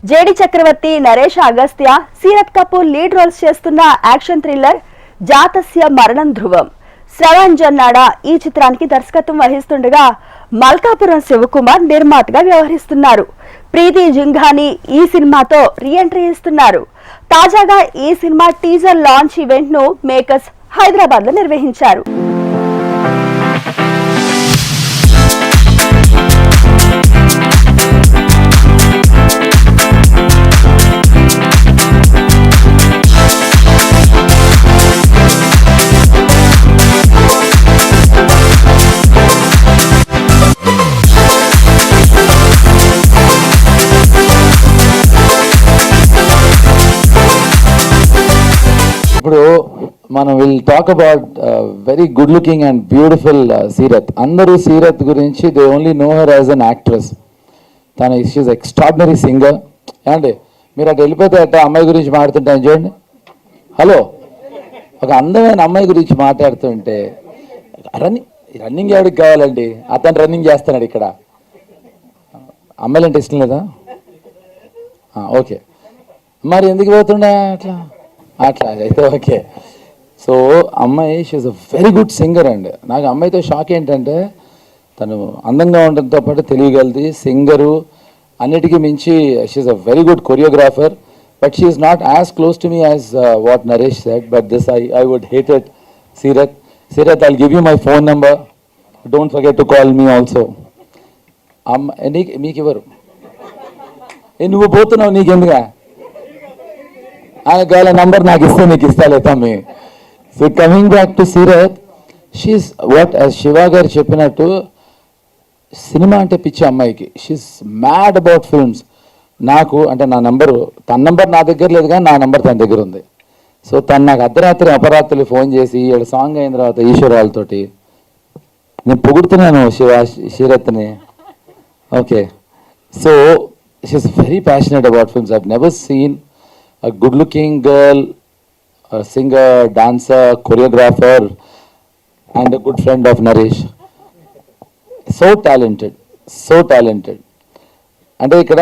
JD చక్రవర్తి, Naresh Agastya, Seerat Kapoor lead roles చేస్తున్న action thriller జాతస్య మరణం ధ్రువం. శ్రవణ్ జన్నాడ ఈ చిత్రానికి దర్శకత్వం వహిస్తుండగా మల్కాపురం శివకుమార్ నిర్మాతగా వ్యవహరిస్తున్నారు. ప్రీతి జింఘాని ఈ సినిమాతో రీ ఎంట్రీ ఇస్తున్నారు. తాజాగా ఈ సినిమా టీజర్ లాంచ్ ఈవెంట్ ను మేకర్స్ హైదరాబాద్ లో నిర్వహించారు. ఇప్పుడు మనం will talk about very good looking and beautiful Seerat. అందరూ సీరత్ గురించి they only know her as an actress. తను షీఈ్ ఎక్స్ట్రాడినరీ సింగర్. ఏమండి మీరు అటు వెళ్ళిపోతే అట్ట అమ్మాయి గురించి మాట్లాడుతుంటాను చూడండి. హలో, ఒక అందమైన అమ్మాయి గురించి మాట్లాడుతుంటే రన్నింగ్ ఎవరికి కావాలండి? అతను రన్నింగ్ చేస్తున్నాడు ఇక్కడ. అమ్మాయిలంటే ఇష్టం లేదా? ఓకే, మరి ఎందుకు పోతుండే అట్లా అట్లా అయితే ఓకే. సో అమ్మాయి she's a very good singer అండి. నాకు అమ్మాయితో షాక్ ఏంటంటే తను అందంగా ఉండడంతో పాటు తెలియగలది, సింగరు, అన్నిటికీ మించి she's a very good choreographer. But she is not as close to me as what Naresh said. But this I would hate it. Seerat I'll give you my phone number. Don't forget to call me also. మీకు ఇవ్వరు. నువ్వు పోతున్నావు, నీకెందుగా? ఆయన number నాకు ఇస్తే నీకు ఇస్తాలే తమ్మి. So coming back to Seerat, she's what Shiva garu చెప్పినట్టు సినిమా అంటే పిచ్చి అమ్మాయికి. She's mad about films. నాకు అంటే నా నంబరు, తన నంబర్ నా దగ్గర లేదు కానీ నా నంబర్ తన దగ్గర ఉంది. సో తను నాకు అర్ధరాత్రి అపరాత్రులు ఫోన్ చేసి ఏడు సాంగ్ అయిన తర్వాత ఈశ్వరాలతోటి నేను పొగుడుతున్నాను సీరత్ని. Okay, so she is very passionate about films. I've never seen a good looking girl, a singer, dancer, choreographer and a good friend of Naresh. So talented, so talented. అంటే ఇక్కడ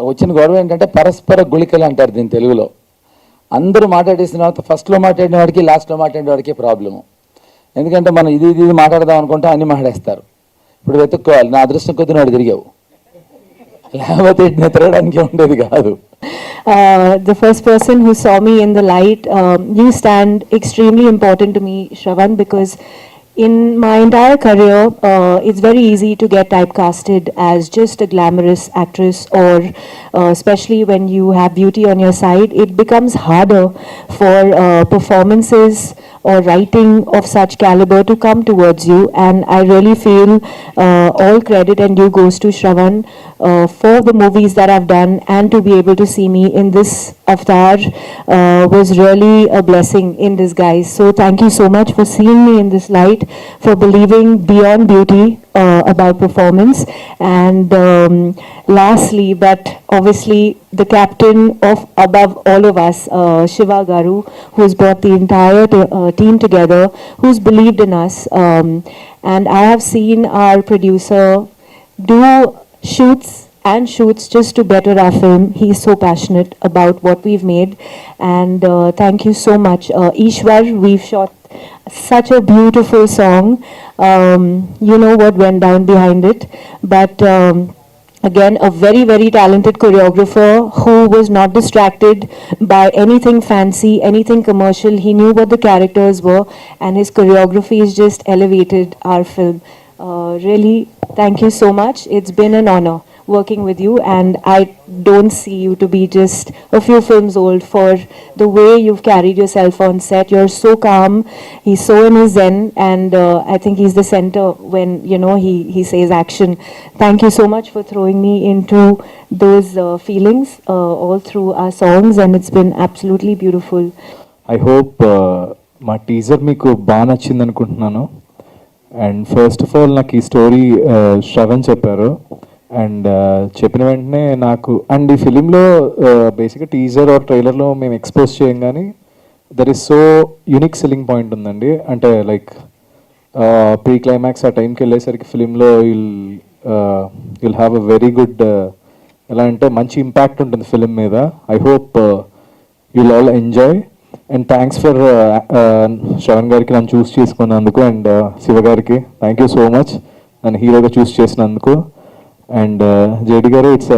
వచ్చిన గొడవ ఏంటంటే పరస్పర గుళికలు అంటారు దీని తెలుగులో. అందరూ మాట్లాడేసిన తర్వాత ఫస్ట్లో మాట్లాడిన వాడికి లాస్ట్లో మాట్లాడిన వాడికి ప్రాబ్లము. ఎందుకంటే మనం ఇది మాట్లాడదాం అనుకుంటే అన్ని మాట్లాడేస్తారు. ఇప్పుడు వెతుక్కోవాలి. నా అదృష్టం కొద్ది నాడు తిరిగావు, లేకపోతే తిరగడానికి ఉండేది కాదు. The first person who saw me in the light, you stand extremely important to me, Shravan, because in my entire career, it's very easy to get typecasted as just a glamorous actress, or especially when you have beauty on your side, it becomes harder for performances or writing of such caliber to come towards you. And I really feel all credit and due goes to Shravan for the movies that I've done, and to be able to see me in this avatar was really a blessing in disguise. So thank you so much for seeing me in this light, for believing beyond beauty about performance. And lastly, but obviously the captain of above all of us, Shiva Garu, who's brought the entire team together, who's believed in us. And I have seen our producer do shoots just to better our film. He's so passionate about what we've made, and thank you so much. Ishwar, we've shot such a beautiful song. You know what went down behind it, but again, a very, very talented choreographer who was not distracted by anything fancy, anything commercial. He knew what the characters were, and his choreography has just elevated our film. Really, thank you so much. It's been an honor working with you, and I don't see you to be just a few films old for the way you've carried yourself on set. You're so calm. He's so in his zen, and I think he's the center when, you know, he says action. Thank you so much for throwing me into those feelings all through our songs, and it's been absolutely beautiful. I hope మా teaser మీకు బాగా నచ్చింది అనుకుంటున్నాను. And first of all నాకు ఈ story Shravan చెప్పారు, and చెప్పిన వెంటనే నాకు అండ్ ఈ ఫిలింలో బేసిక్గా టీజర్ ఆర్ ట్రైలర్లో మేము ఎక్స్పోజ్ చేయం కానీ there is so unique selling point ఉందండి. అంటే లైక్ ప్రీ క్లైమాక్స్ ఆ టైంకి వెళ్ళేసరికి ఫిలింలో will have a very good ఎలా అంటే మంచి ఇంపాక్ట్ ఉంటుంది ఫిలిం మీద. I hope you'll all enjoy and thanks for Shravan గారికి నన్ను చూస్ చేసుకున్నందుకు అండ్ శివ గారికి థ్యాంక్ యూ సో మచ్ నన్ను హీరోగా చూస్ చేసినందుకు. అండ్ జేడి గారు, it's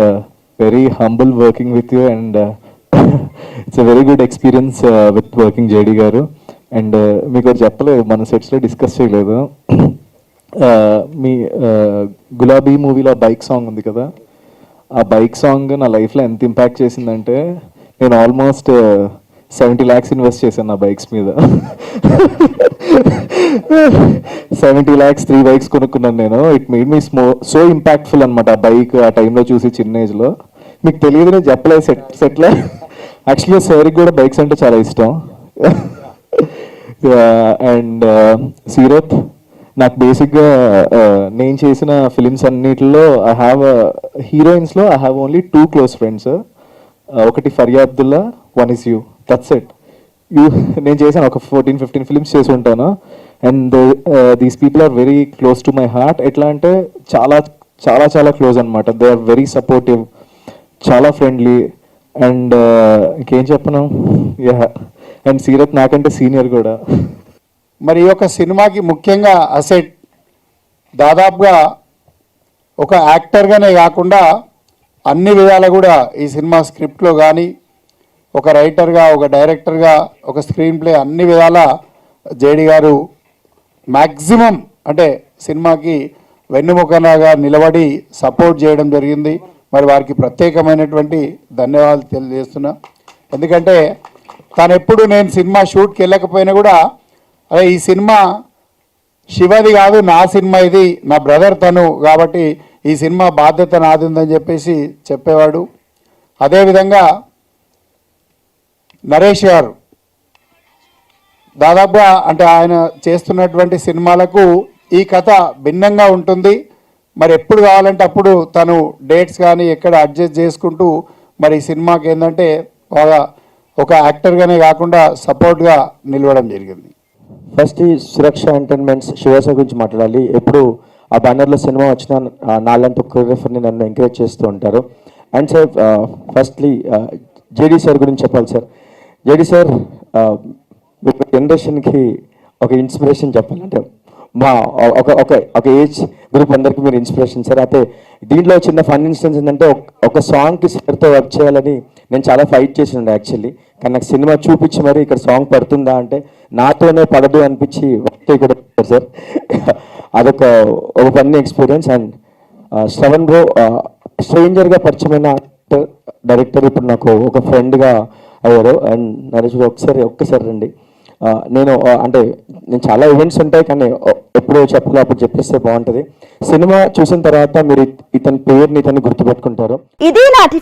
very humble working with you and it's very good experience with working JD గారు. అండ్ మీకు ఒకటి చెప్పలేదు, మన సెట్స్లో డిస్కస్ చేయలేదు. మీ గులాబీ మూవీలో బైక్ సాంగ్ ఉంది కదా, ఆ బైక్ సాంగ్ నా లైఫ్లో ఎంత ఇంపాక్ట్ చేసిందంటే నేను ఆల్మోస్ట్ 70 lakhs ఇన్వెస్ట్ చేశాను నా బైక్స్ మీద. 70 lakhs 3 bikes కొనుక్కున్నాను నేను. It made me so impactful అనమాట ఆ బైక్ ఆ టైంలో చూసి చిన్న ఏజ్లో. మీకు తెలియదు, నేను చెప్పలేదు సెట్లో. యాక్చువల్గా సార్కి కూడా బైక్స్ అంటే చాలా ఇష్టం. అండ్ సీరత్, నాకు బేసిక్గా నేను చేసిన ఫిలిమ్స్ అన్నిటిలో ఐ హ్యావ్ హీరోయిన్స్లో I have only 2 close friends. ఒకటి Faria Abdullah, one is you, that's it. నేను చేశాను ఒక 14-15 ఫిలిమ్స్ చేసి ఉంటాను. And these people are very close to my heart. ఎట్లా అంటే చాలా చాలా చాలా క్లోజ్ అనమాట. దే ఆర్ వెరీ సపోర్టివ్, చాలా ఫ్రెండ్లీ. అండ్ ఇంకేం చెప్పను, యా. అండ్ సీరత్ నాకంటే సీనియర్ కూడా. మరి ఈ యొక్క సినిమాకి ముఖ్యంగా అసెట్ దాదాపుగా ఒక యాక్టర్గానే కాకుండా అన్ని విధాలు కూడా ఈ సినిమా స్క్రిప్ట్లో కానీ ఒక రైటర్గా, ఒక డైరెక్టర్గా, ఒక స్క్రీన్ ప్లే అన్ని విధాల జేడి గారు మ్యాక్సిమం అంటే సినిమాకి వెన్నుముకలాగా నిలబడి సపోర్ట్ చేయడం జరిగింది. మరి వారికి ప్రత్యేకమైనటువంటి ధన్యవాదాలు తెలియజేస్తున్నా. ఎందుకంటే తను ఎప్పుడు నేను సినిమా షూట్కి వెళ్ళకపోయినా కూడా అదే ఈ సినిమా శివది కాదు, నా సినిమా ఇది, నా బ్రదర్ తను, కాబట్టి ఈ సినిమా బాధ్యత నాది ఉందని చెప్పేసి చెప్పేవాడు. అదేవిధంగా నరేష్ గారు దాదాపుగా అంటే ఆయన చేస్తున్నటువంటి సినిమాలకు ఈ కథ భిన్నంగా ఉంటుంది. మరి ఎప్పుడు కావాలంటే అప్పుడు తను డేట్స్ కానీ ఎక్కడ అడ్జస్ట్ చేసుకుంటూ మరి ఈ సినిమాకి ఏంటంటే బాగా ఒక యాక్టర్గానే కాకుండా సపోర్ట్గా నిలవడం జరిగింది. ఫస్ట్ ఈ సురక్ష ఎంటర్టైన్మెంట్స్ శివస గురించి మాట్లాడాలి. ఎప్పుడు ఆ బ్యానర్లో సినిమా వచ్చిన నాలాంటి కొరియోగ్రాఫర్ని నన్ను ఎంకరేజ్ చేస్తూ ఉంటారు. And sir, firstly JD sir గురించి చెప్పాలి సార్. జేడీ సార్ జనరేషన్కి ఒక ఇన్స్పిరేషన్ చెప్పాలంటే మా ఒక ఏజ్ గ్రూప్ అందరికీ మీరు ఇన్స్పిరేషన్ సార్. అయితే దీంట్లో చిన్న ఫన్ ఇన్స్టెన్స్ ఏంటంటే ఒక సాంగ్కి సార్తో వర్క్ చేయాలని నేను చాలా ఫైట్ చేసి ఉండే యాక్చువల్లీ. కానీ నాకు సినిమా చూపించి మరి ఇక్కడ సాంగ్ పడుతుందా అంటే నాతోనే పడదు అనిపించి వర్క్ ఇక్కడ సార్. అదొక funny experience. And Shravan bro స్ట్రేంజర్గా పరిచయమైన డైరెక్టర్ ఇప్పుడు నాకు ఒక ఫ్రెండ్గా అయ్యారు. అండ్ నరేష్ బ్రో ఒక్కసారి రండి. నేను చాలా ఈవెంట్స్ ఉంటాయి కానీ ఎప్పుడు చెప్పాలో అప్పుడు చెప్పేస్తే బాగుంటుంది. సినిమా చూసిన తర్వాత మీరు ఇతని పేరుని గుర్తుపెట్టుకుంటారు. ఇది నాటి